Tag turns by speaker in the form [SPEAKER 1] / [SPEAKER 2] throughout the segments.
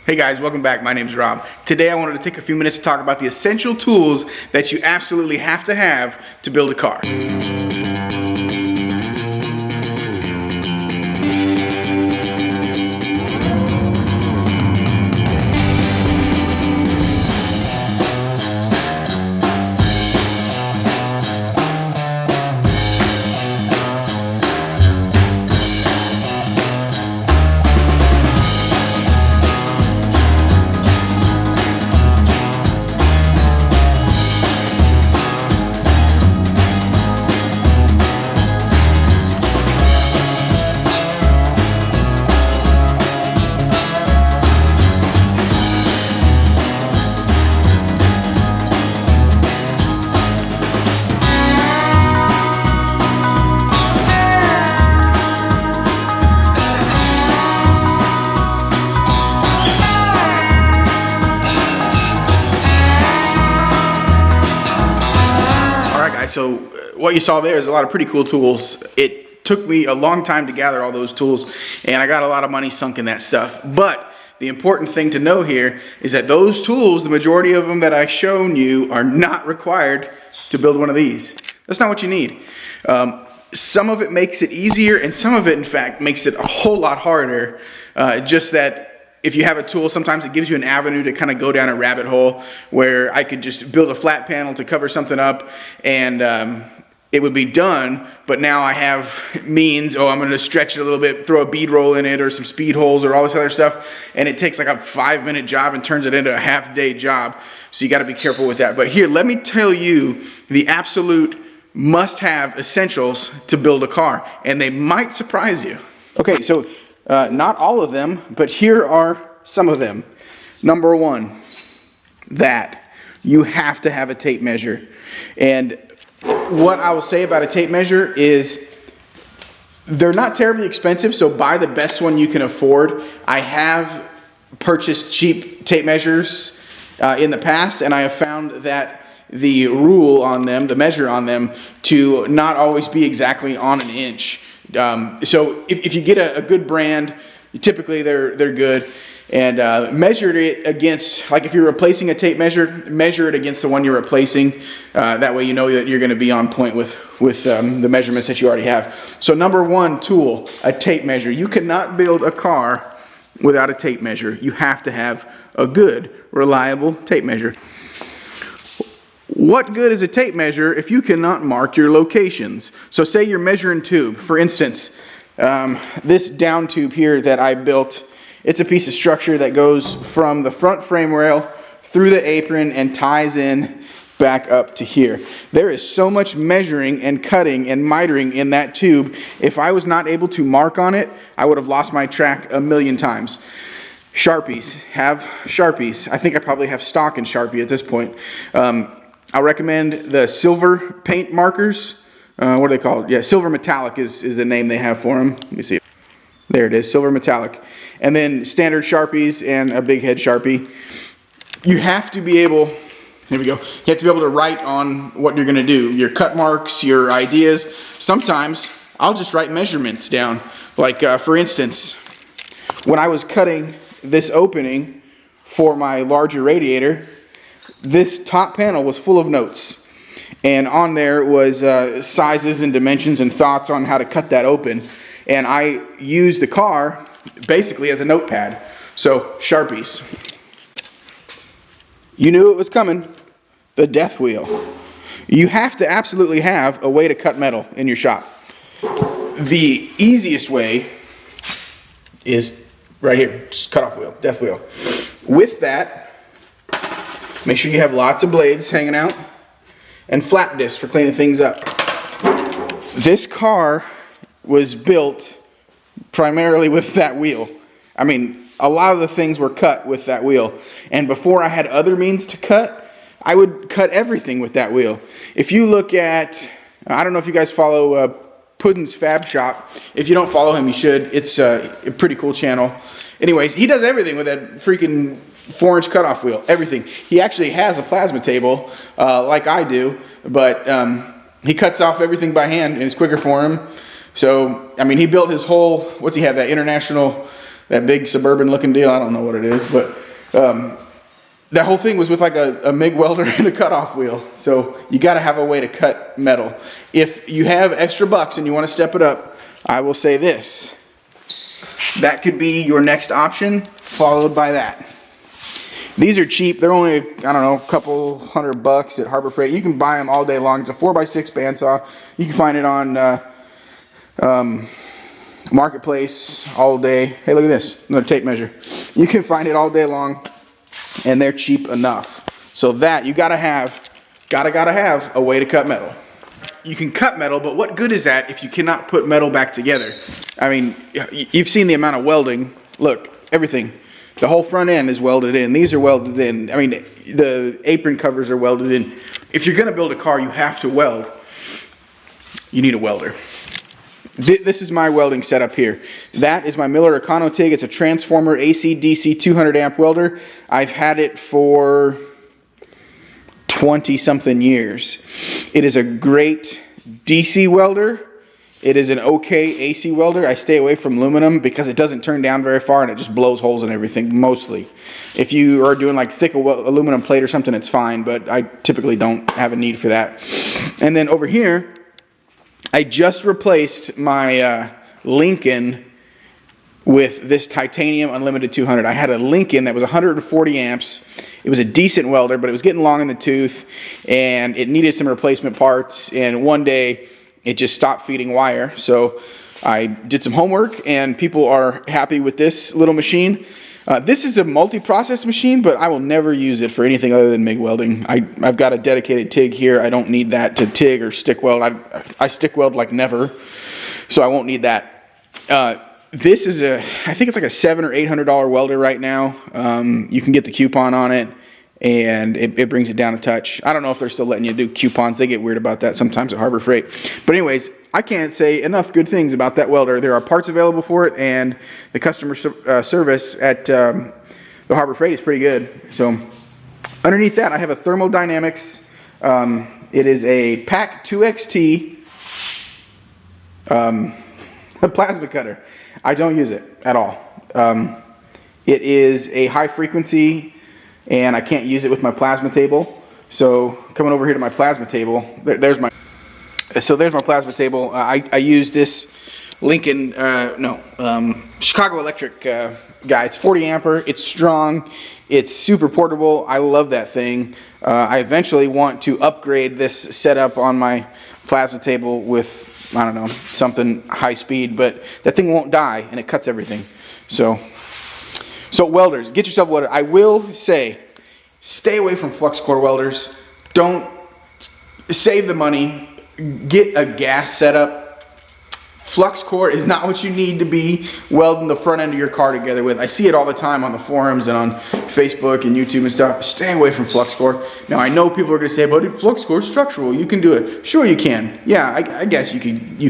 [SPEAKER 1] Hey guys, welcome back. My name's Rob. Today I wanted to take a few minutes to talk about the essential tools that you absolutely have to build a car. So what you saw there is a lot of pretty cool tools. It took me a long time to gather all those tools, and I got a lot of money sunk in that stuff. But the important thing to know here is that those tools, the majority of them that I've shown you, are not required to build one of these. That's not what you need. Some of it makes it easier, and some of it, in fact, makes it a whole lot harder. Just that if you have a tool, sometimes it gives you an avenue to kind of go down a rabbit hole where I could just build a flat panel to cover something up and it would be done, but now I have means, I'm going to stretch it a little bit, throw a bead roll in it or some speed holes or all this other stuff, and it takes like a 5-minute job and turns it into a half-day job, so you got to be careful with that. But here, let me tell you the absolute must-have essentials to build a car, and they might surprise you. Okay, so not all of them, but here are some of them. Number one, that you have to have a tape measure. And what I will say about a tape measure is they're not terribly expensive, so buy the best one you can afford. I have purchased cheap tape measures in the past, and I have found that the rule on them, the measure on them, to not always be exactly on an inch. So if you get a good brand, typically they're good, and measure it against, like if you're replacing a tape measure, measure it against the one you're replacing. That way you know that you're going to be on point with the measurements that you already have. So number one tool, a tape measure. You cannot build a car without a tape measure. You have to have a good, reliable tape measure. What good is a tape measure if you cannot mark your locations? So say you're measuring tube. For instance, this down tube here that I built, it's a piece of structure that goes from the front frame rail through the apron and ties in back up to here. There is so much measuring and cutting and mitering in that tube. If I was not able to mark on it, I would have lost my track a million times. Sharpies. Have Sharpies. I think I probably have stock in Sharpie at this point. I recommend the silver paint markers. What are they called? Yeah, silver metallic is the name they have for them. Let me see. There it is, silver metallic. And then standard Sharpies and a big head Sharpie. You have to be able, here we go, you have to be able to write on what you're going to do. Your cut marks, your ideas. Sometimes I'll just write measurements down. Like for instance, when I was cutting this opening for my larger radiator, this top panel was full of notes, and on there was sizes and dimensions and thoughts on how to cut that open, and I used the car basically as a notepad. So Sharpies. You knew it was coming, the death wheel. You have to absolutely have a way to cut metal in your shop. The easiest way is right here, just cut off wheel, death wheel. With that, make sure you have lots of blades hanging out and flat discs for cleaning things up. This car was built primarily with that wheel. I mean, a lot of the things were cut with that wheel. And before I had other means to cut, I would cut everything with that wheel. If you look at, I don't know if you guys follow Puddin's Fab Shop. If you don't follow him, you should. It's a pretty cool channel. Anyways, he does everything with that freaking 4-inch cutoff wheel, everything. He actually has a plasma table like I do, but he cuts off everything by hand and it's quicker for him. So, I mean, he built his whole, what's he have, that international that big Suburban looking deal. I don't know what it is, but that whole thing was with like a MIG welder and a cutoff wheel. So you got to have a way to cut metal. If you have extra bucks and you want to step it up, I will say this. That could be your next option, followed by that. These are cheap. They're only, I don't know, a couple $100 at Harbor Freight. You can buy them all day long. It's a 4x6 bandsaw. You can find it on Marketplace all day. Hey, look at this, another tape measure. You can find it all day long, and they're cheap enough. So that, you gotta have a way to cut metal. You can cut metal, but what good is that if you cannot put metal back together? I mean, you've seen the amount of welding. Look, everything. The whole front end is welded in. These are welded in. I mean, the apron covers are welded in. If you're gonna build a car, you have to weld. You need a welder. This is my welding setup here. That is my Miller Econo-TIG. It's a transformer AC/DC 200 amp welder. I've had it for 20 something years. It is a great DC welder. It is an okay AC welder. I stay away from aluminum because it doesn't turn down very far and it just blows holes in everything, mostly. If you are doing like thick aluminum plate or something, it's fine, but I typically don't have a need for that. And then over here, I just replaced my Lincoln with this Titanium Unlimited 200. I had a Lincoln that was 140 amps. It was a decent welder, but it was getting long in the tooth and it needed some replacement parts. And one day, it just stopped feeding wire. So I did some homework and people are happy with this little machine. This is a multi-process machine, but I will never use it for anything other than MIG welding. I've got a dedicated TIG here. I don't need that to TIG or stick weld. I stick weld like never, so I won't need that. This is I think it's like a $700 or $800 welder right now. You can get the coupon on it. And it brings it down a touch. I don't know if they're still letting you do coupons. They get weird about that sometimes at Harbor Freight. But anyways, I can't say enough good things about that welder. There are parts available for it, and the customer service at the Harbor Freight is pretty good. So underneath that, I have a Thermodynamics. It is a PAC 2XT a plasma cutter. I don't use it at all. It is a high frequency, and I can't use it with my plasma table. So coming over here to my plasma table, there's my plasma table. I use this Lincoln, Chicago Electric guy. It's 40 ampere, it's strong, it's super portable. I love that thing. I eventually want to upgrade this setup on my plasma table with, I don't know, something high speed, but that thing won't die and it cuts everything. So welders, get yourself a welder. I will say, stay away from flux core welders. Don't save the money. Get a gas setup. Flux core is not what you need to be welding the front end of your car together with. I see it all the time on the forums and on Facebook and YouTube and stuff. Stay away from flux core. Now I know people are going to say, but flux core is structural. You can do it. Sure you can. Yeah, I guess you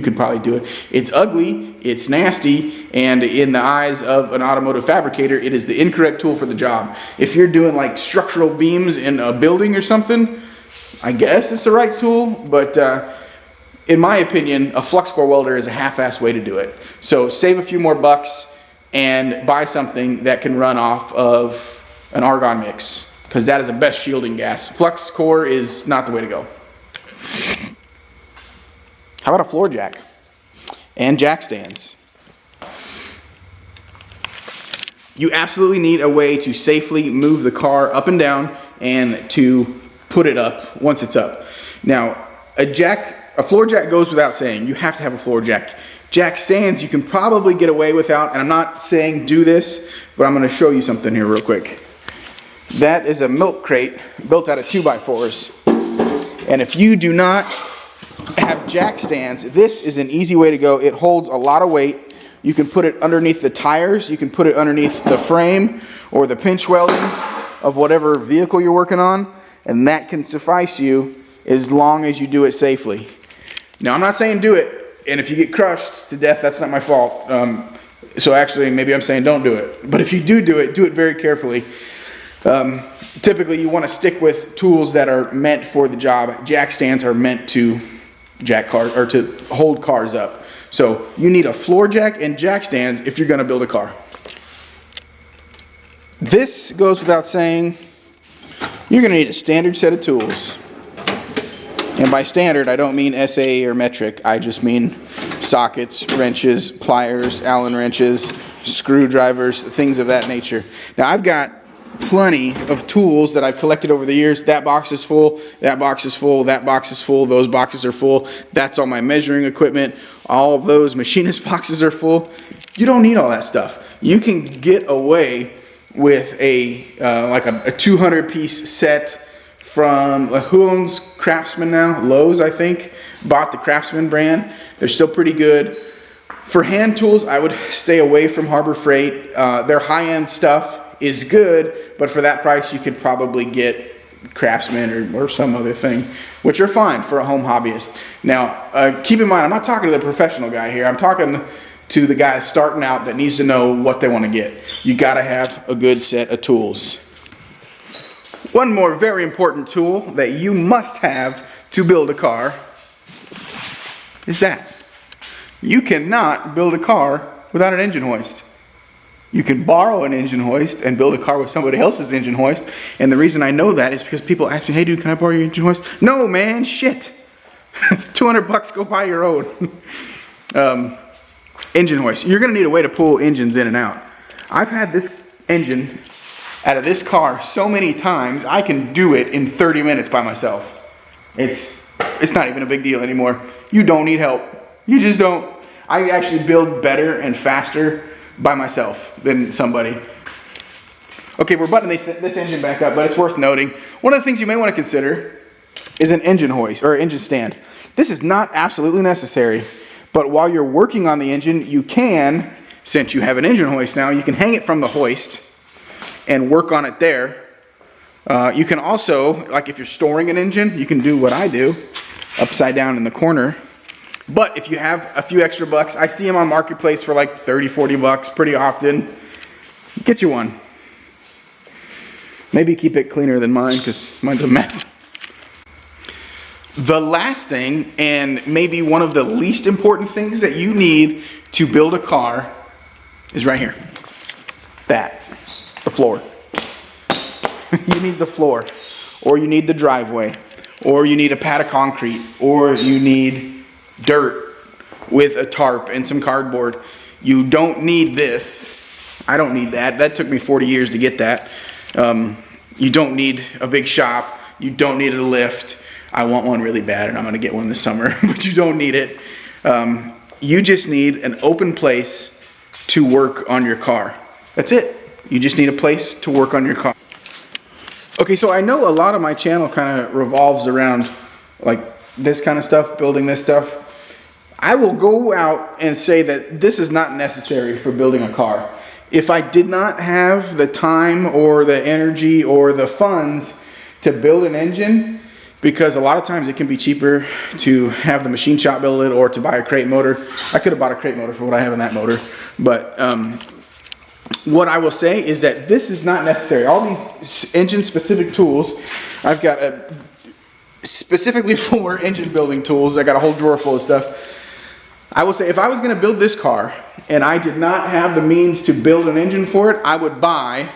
[SPEAKER 1] could probably do it. It's ugly. It's nasty. And in the eyes of an automotive fabricator, it is the incorrect tool for the job. If you're doing like structural beams in a building or something, I guess it's the right tool, but in my opinion, a flux core welder is a half-assed way to do it. So save a few more bucks and buy something that can run off of an argon mix, because that is the best shielding gas. Flux core is not the way to go. How about a floor jack and jack stands? You absolutely need a way to safely move the car up and down and to put it up once it's up. Now, a floor jack goes without saying. You have to have a floor jack. Jack stands you can probably get away without, and I'm not saying do this, but I'm going to show you something here real quick. That is a milk crate built out of 2x4s. And if you do not have jack stands, this is an easy way to go. It holds a lot of weight. You can put it underneath the tires. You can put it underneath the frame or the pinch welding of whatever vehicle you're working on, and that can suffice you as long as you do it safely. Now, I'm not saying do it, and if you get crushed to death, that's not my fault. So actually, maybe I'm saying don't do it. But if you do it very carefully. Typically, you want to stick with tools that are meant for the job. Jack stands are meant to jack cars or to hold cars up. So you need a floor jack and jack stands if you're going to build a car. This goes without saying, you're going to need a standard set of tools. And by standard, I don't mean SA or metric. I just mean sockets, wrenches, pliers, Allen wrenches, screwdrivers, things of that nature. Now, I've got plenty of tools that I've collected over the years. That box is full, that box is full, that box is full, those boxes are full. That's all my measuring equipment. All of those machinist boxes are full. You don't need all that stuff. You can get away with a 200-piece set from, who owns Craftsman now? Lowe's, I think, bought the Craftsman brand. They're still pretty good. For hand tools, I would stay away from Harbor Freight. Their high-end stuff is good, but for that price, you could probably get Craftsman or some other thing, which are fine for a home hobbyist. Now, keep in mind, I'm not talking to the professional guy here. I'm talking to the guy starting out that needs to know what they want to get. You got to have a good set of tools. One more very important tool that you must have to build a car is that. You cannot build a car without an engine hoist. You can borrow an engine hoist and build a car with somebody else's engine hoist. And the reason I know that is because people ask me, hey dude, can I borrow your engine hoist? No man, shit. It's $200, go buy your own. Engine hoist. You're gonna need a way to pull engines in and out. I've had this engine out of this car so many times, I can do it in 30 minutes by myself. It's not even a big deal anymore. You don't need help. You just don't. I actually build better and faster by myself than somebody. Okay, we're buttoning this engine back up, but it's worth noting. One of the things you may want to consider is an engine hoist or engine stand. This is not absolutely necessary, but while you're working on the engine, you can, since you have an engine hoist now, you can hang it from the hoist and work on it there. You can also, like if you're storing an engine, you can do what I do, upside down in the corner. But if you have a few extra bucks, I see them on Marketplace for like 30, 40 bucks pretty often. Get you one. Maybe keep it cleaner than mine because mine's a mess. The last thing, and maybe one of the least important things that you need to build a car is right here. That. The floor. You need the floor. Or you need the driveway. Or you need a pad of concrete. Or you need dirt with a tarp and some cardboard. You don't need this. I don't need that. That took me 40 years to get that. You don't need a big shop. You don't need a lift. I want one really bad and I'm going to get one this summer, but you don't need it. You just need an open place to work on your car. That's it. You just need a place to work on your car. Okay, so I know a lot of my channel kind of revolves around like this kind of stuff, building this stuff. I will go out and say that this is not necessary for building a car. If I did not have the time or the energy or the funds to build an engine, because a lot of times it can be cheaper to have the machine shop build it or to buy a crate motor. I could have bought a crate motor for what I have in that motor, but what I will say is that this is not necessary. All these engine-specific tools, I've got specifically for engine building tools. I got a whole drawer full of stuff. I will say if I was going to build this car and I did not have the means to build an engine for it, I would buy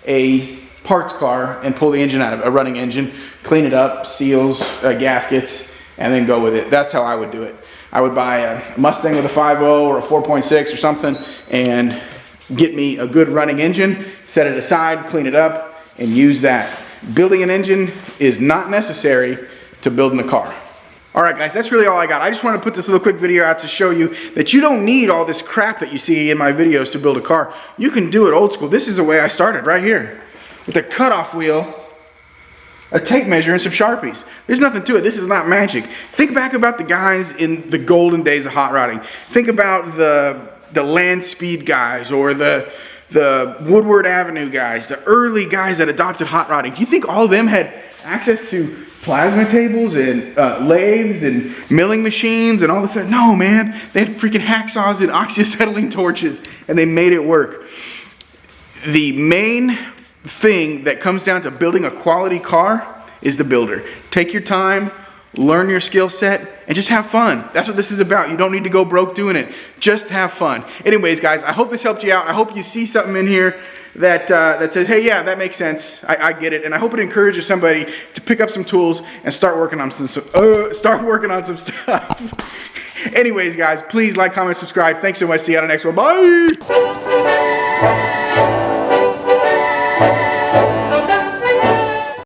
[SPEAKER 1] a parts car and pull the engine out of it, a running engine, clean it up, seals, gaskets, and then go with it. That's how I would do it. I would buy a Mustang with a 5.0 or a 4.6 or something and get me a good running engine, set it aside, clean it up, and use that. Building an engine is not necessary to building a car. All right, guys, that's really all I got. I just wanted to put this little quick video out to show you that you don't need all this crap that you see in my videos to build a car. You can do it old school. This is the way I started, right here. With a cutoff wheel, a tape measure, and some Sharpies. There's nothing to it. This is not magic. Think back about the guys in the golden days of hot rodding. Think about the Land Speed guys or the Woodward Avenue guys, the early guys that adopted hot rodding. Do you think all of them had access to plasma tables and lathes and milling machines and all this stuff? No, man. They had freaking hacksaws and oxyacetylene torches, and they made it work. The main thing that comes down to building a quality car is the builder. Take your time, learn your skill set, and just have fun. That's what this is about. You don't need to go broke doing it. Just have fun. Anyways, guys, I hope this helped you out. I hope you see something in here that that says, hey, yeah, that makes sense. I get it. And I hope it encourages somebody to pick up some tools and start working on some stuff. Anyways, guys, please like, comment, subscribe. Thanks so much. See you on the next one. Bye.